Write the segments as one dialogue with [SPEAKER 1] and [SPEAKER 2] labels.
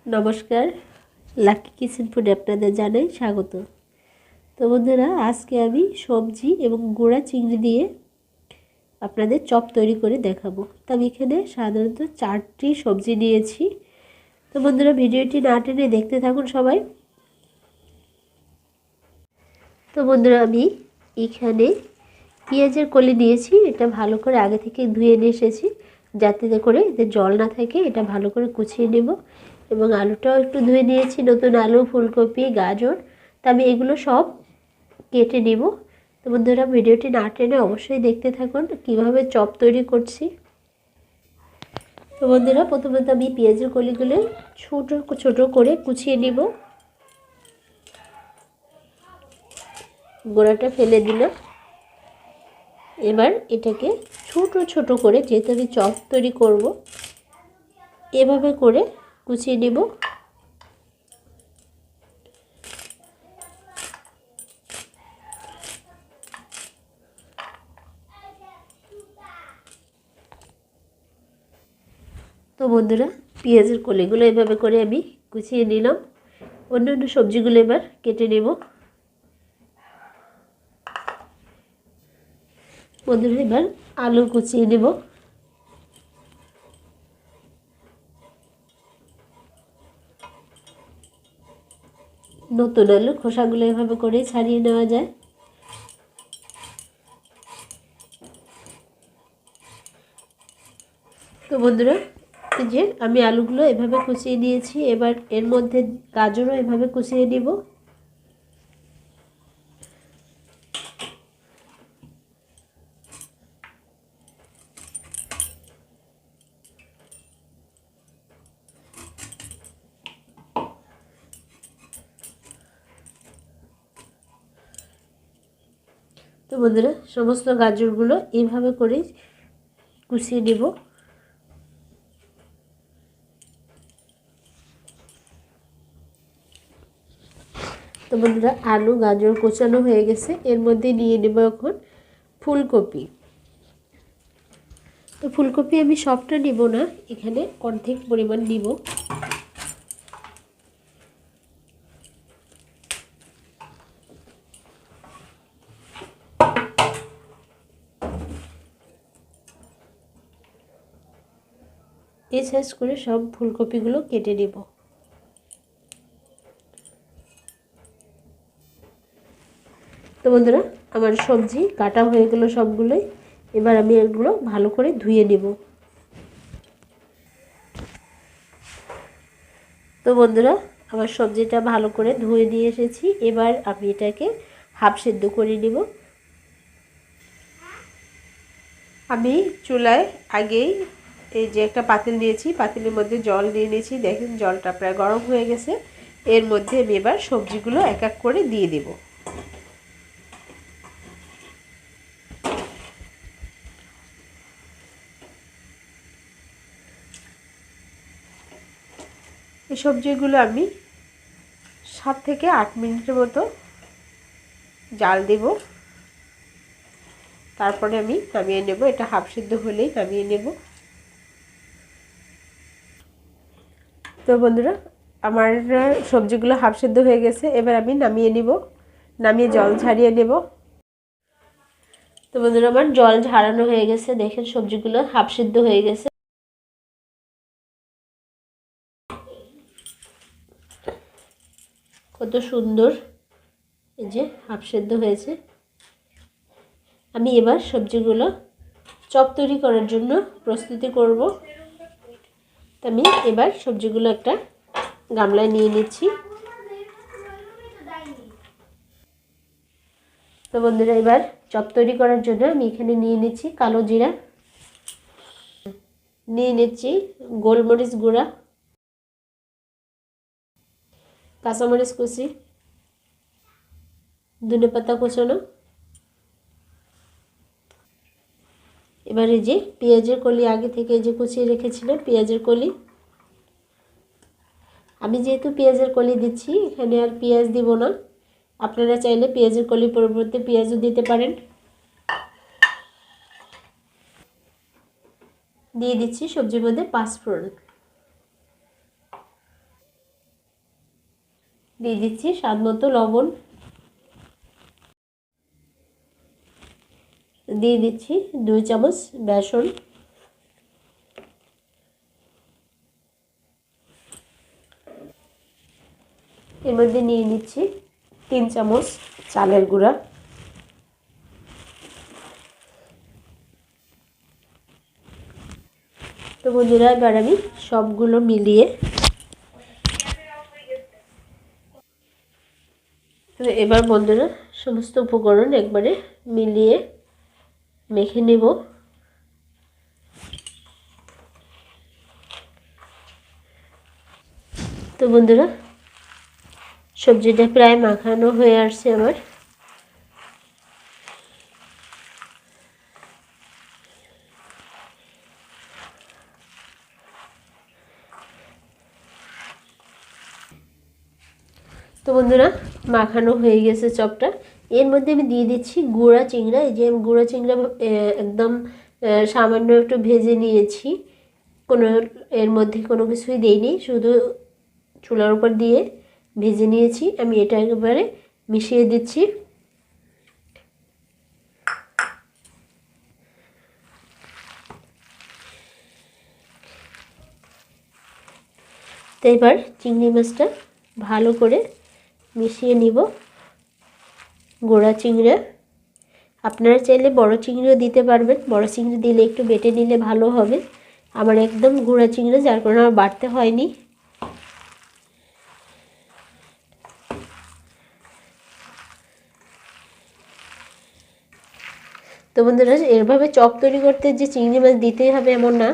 [SPEAKER 1] নমস্কার, lucky kitchen ফুডে আপনাদের জানাই স্বাগত। তো বন্ধুরা, আজকে আমি সবজি এবং গুঁড়া চিংড়ি দিয়ে আপনাদের চপ তৈরি করে দেখাবো। তো আমি এখানে সাধারণত 4টি সবজি নিয়েছি। তো বন্ধুরা, ভিডিওটি না টেনে দেখতে থাকুন সবাই। তো বন্ধুরা, আমি এখানে পেঁয়াজের কলি নিয়েছি। এটা ভালো করে আগে থেকে ধুয়ে নিয়ে এসেছি, যাতে করে এতে জল না থাকে। এটা ভালো করে কুচিয়ে নেব। এবং আলুটাও একটু ধুয়ে নিয়েছি, নতুন আলু, ফুলকপি, গাজর। তা আমি এগুলো সব কেটে নেব। তো বন্ধুরা, ভিডিওটি না টেনে অবশ্যই দেখতে থাকুন কিভাবে চপ তৈরি করছি। তো বন্ধুরা, প্রথমত আমি পেঁয়াজের কলিগুলো ছোট ছোট করে কুচিয়ে নেব। গোড়াটা ফেলে দিলাম। এবার এটাকে ছোট ছোট করে, যেহেতু আমি চপ তৈরি করব, এভাবে করে কুচিয়ে নেব। তো বন্ধুরা, পেঁয়াজের কলিগুলো এভাবে করে আমি কুচিয়ে নিলাম। অন্যান্য সবজিগুলো এবার কেটে নেব। বন্ধুরা, এবার আলু কুচিয়ে নেব। নতুন আলু খোসাগুলো এভাবে করে ছাড়িয়ে নেওয়া যায়। তো বন্ধুরা, এই যে আমি আলুগুলো এভাবে কুচিয়ে নিয়েছি। এবার এর মধ্যে গাজরও এভাবে কুচিয়ে নিব। তো বন্ধুরা, সমস্ত গাজরগুলো এইভাবে করে কুচিয়ে নেব। তো বন্ধুরা, আলু গাজর কোচানো হয়ে গেছে। এর মধ্যে নিয়ে নেব এখন ফুলকপি। তো ফুলকপি আমি সবটা নিব না, এখানে অর্ধেক পরিমাণ নিব। এই সাইজ করে সব ফুলকপিগুলো কেটে নেব। তো বন্ধুরা, আমার সবজি কাটা হয়ে গেল সবগুলোই। এবার আমি এগুলো ভালো করে ধুয়ে নেব। তো বন্ধুরা, আমার সবজিটা ভালো করে ধুয়ে নিয়ে এসেছি। এবার আমি এটাকে হাফ সেদ্ধ করে নেব। আমি চুলায় আগেই এই যে একটা পাতিল নিয়েছি, পাতিলের মধ্যে জল দিয়ে নিয়েছি। দেখেন, জলটা প্রায় গরম হয়ে গেছে। এর মধ্যে আমি এবার সবজিগুলো এক এক করে দিয়ে দেব। এই সবজিগুলো আমি 7 থেকে 8 মিনিটের মতো জাল দেব। তারপরে আমি নামিয়ে নেব। এটা হাফ সিদ্ধ হলেই নামিয়ে নেব। তো বন্ধুরা, আমার সবজিগুলো হাফ সিদ্ধ হয়ে গেছে। এবার আমি নামিয়ে নেব, নামিয়ে জল ঝারিয়ে নেব। তো বন্ধুরা, আমার জল ঝারানো হয়ে গেছে। দেখেন, সবজিগুলো হাফ সিদ্ধ হয়ে গেছে। কত সুন্দর, এই যে হাফ সিদ্ধ হয়েছে। আমি এবার সবজিগুলো চপ তৈরি করার জন্য প্রস্তুতি করব। তো আমি এবার সবজিগুলো একটা গামলায় নিয়ে নিচ্ছি। তো বন্ধুরা, এবার চপ তৈরি করার জন্য আমি এখানে নিয়ে নিচ্ছি কালো জিরা, নিয়ে নিচ্ছি গোলমরিচ গুঁড়া, কাঁচামরিচ কুচি, ধনেপাতা কুচানো। এবার এই যে পেঁয়াজের কলি আগে থেকে যে কুচিয়ে রেখেছিলাম, পেঁয়াজের কলি। আমি যেহেতু পেঁয়াজের কলি দিচ্ছি, এখানে আর পেঁয়াজ দিব না। আপনারা চাইলে পেঁয়াজের কলির পরিবর্তে পেঁয়াজও দিতে পারেন। দিয়ে দিচ্ছি সবজির মধ্যে পাঁচফোড়ন। দিয়ে দিচ্ছি স্বাদ মতো লবণ, দিয়ে দিচ্ছি 2 চামচ বেসন, এর মধ্যে নিয়ে নিচ্ছি 3 চামচ চালের গুঁড়া, তো বন্ধুরা এবার আমি সবগুলো মিলিয়ে এবার বন্ধুরা সমস্ত উপকরণ একবারে মিলিয়ে মেখে নেব। তো বন্ধুরা সবজিটা প্রায় মাখানো হয়ে আসছে আমার। তো বন্ধুরা মাখানো হয়ে গেছে চপটা। এর মধ্যে আমি দিয়ে দিচ্ছি গুঁড়া চিংড়া। এই যে আমি গুঁড়া চিংড়া একদম সামান্য একটু ভেজে নিয়েছি, কোনো এর মধ্যে কোনো কিছুই দেইনি, শুধু চুলার উপর দিয়ে ভেজে নিয়েছি। আমি এটা একেবারে মিশিয়ে দিচ্ছি। তো এবার চিংড়ি মাছটা ভালো করে মিশিয়ে নিব। গোড়া চিংড়া আপনারা চাইলে বড় চিংড়িও দিতে পারবেন, বড় চিংড়ি দিলে একটু বেটে নিলে ভালো হবে। আমার একদম গুঁড়া চিংড়ি, যার কারণে আমার বাটতে হয়নি। তো বন্ধুরা এভাবে চপ তৈরি করতে যে চিংড়ি মাছ দিতেই হবে এমন না,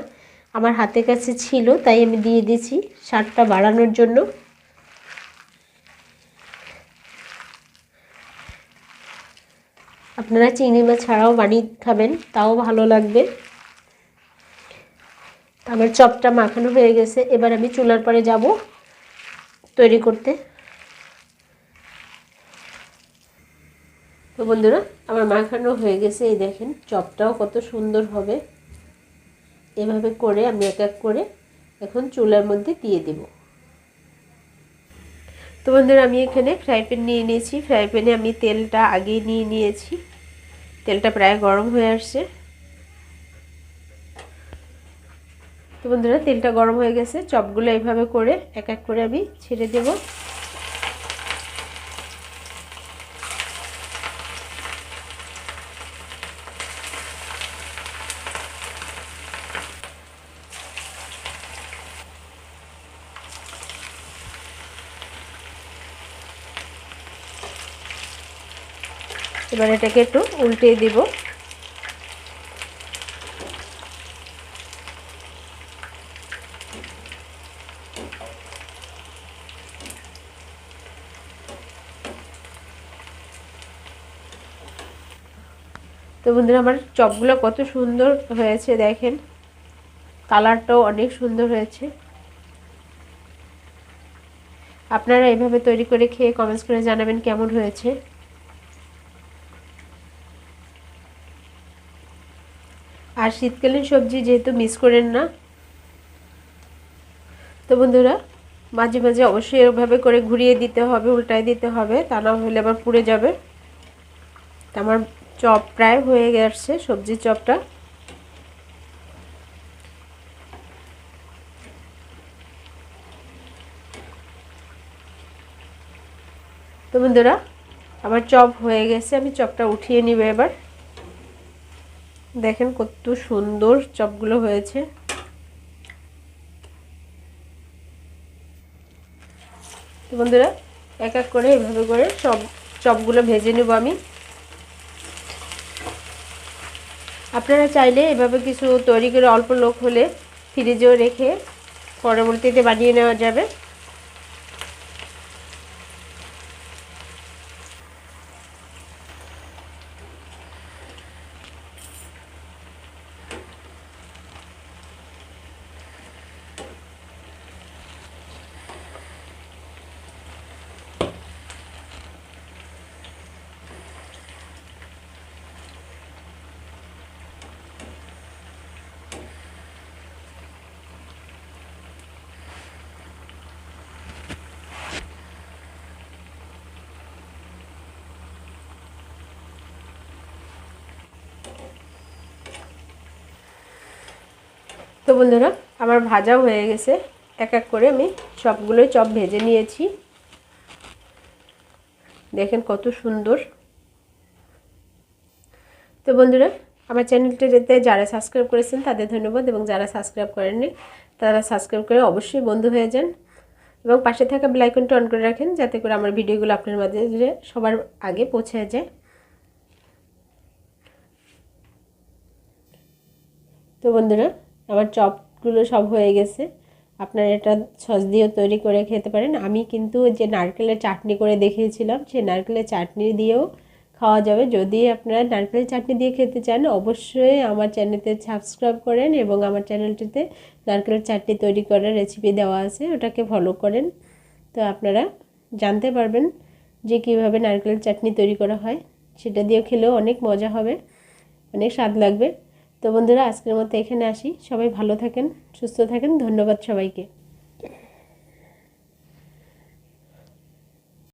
[SPEAKER 1] আমার হাতের কাছে ছিল তাই আমি দিয়ে দিয়েছি স্বাদটা বাড়ানোর জন্য। আপনারা চিংড়ি মাছ ছাড়াও বানিয়ে খাবেন, তাও ভালো লাগবে। আমার চপটা মাখানো হয়ে গেছে, এবার আমি চুলার পরে যাব তৈরি করতে। তো বন্ধুরা আমার মাখানো হয়ে গেছে, এই দেখেন চপটাও কত সুন্দর হবে। এভাবে করে আমি এক এক করে এখন চুলার মধ্যে দিয়ে দেব। তো বন্ধুরা আমি এখানে ফ্রাই প্যান নিয়ে নিয়েছি, ফ্রাই প্যানে আমি তেলটা আগেই নিয়ে নিয়েছি, তেলটা প্রায় গরম হয়ে আসছে। তো বন্ধুরা তেলটা গরম হয়ে গেছে, চপগুলো এইভাবে করে এক এক করে আমি ছেড়ে দেব। এবার এটাকে একটু উল্টিয়ে দিব। তো বন্ধুরা আমার চপগুলো কত সুন্দর হয়েছে দেখেন, কালারটাও অনেক সুন্দর হয়েছে। আপনারা এইভাবে তৈরি করে খেয়ে কমেন্টস করে জানাবেন কেমন হয়েছে। আর শীতকালীন সবজি যেহেতু মিস করেন না। তো বন্ধুরা মাঝে মাঝে অবশ্যই এভাবে করে ঘুরিয়ে দিতে হবে, উল্টায় দিতে হবে, তা না হলে আবার পুড়ে যাবে। আমার চপ প্রায় হয়ে গেছে, সবজির চপটা। তো বন্ধুরা আমার চপ হয়ে গেছে, আমি চপটা উঠিয়ে নিব এবার। দেখেন কত সুন্দর চপগুলো হয়েছে। তো বন্ধুরা এক এক করে এভাবে করে সব চপগুলো ভেজে নেব আমি। আপনারা চাইলে এভাবে কিছু তৈরি করে অল্প লোক হলে ফ্রিজেও রেখে পরবর্তীতে বানিয়ে নেওয়া যাবে।
[SPEAKER 2] তো বন্ধুরা আমার ভাজাও হয়ে গেছে, এক এক করে আমি সবগুলোই চপ ভেজে নিয়েছি। দেখেন কত সুন্দর। তো বন্ধুরা আমার চ্যানেলটিতে যারা সাবস্ক্রাইব করেছেন তাদের ধন্যবাদ, এবং যারা সাবস্ক্রাইব করেননি তারা সাবস্ক্রাইব করে অবশ্যই বন্ধু হয়ে যান, এবং পাশে থাকা বেল আইকনটা অন করে রাখেন যাতে করে আমার ভিডিওগুলো আপনার মাঝে সবার আগে পৌঁছে যায়। তো বন্ধুরা আমার চপগুলো সব হয়ে গেছে। আপনারা এটা সস দিয়েও তৈরি করে খেতে পারেন। আমি কিন্তু যে নারকেলের চাটনি করে দেখিয়েছিলাম সেই নারকেলের চাটনি দিয়েও খাওয়া যাবে। যদি আপনারা নারকেলের চাটনি দিয়ে খেতে চান অবশ্যই আমার চ্যানেলতে সাবস্ক্রাইব করেন, এবং আমার চ্যানেলটিতে নারকেলের চাটনি তৈরি করার রেসিপি দেওয়া আছে, ওটাকে ফলো করেন। তো আপনারা জানতে পারবেন যে কীভাবে নারকেলের চাটনি তৈরি করা হয়। সেটা দিয়েও খেলেও অনেক মজা হবে, অনেক স্বাদ লাগবে। তো বন্ধুরা আজকের মতো এখানে আসি। সবাই ভালো থাকেন, সুস্থ থাকেন। ধন্যবাদ সবাইকে।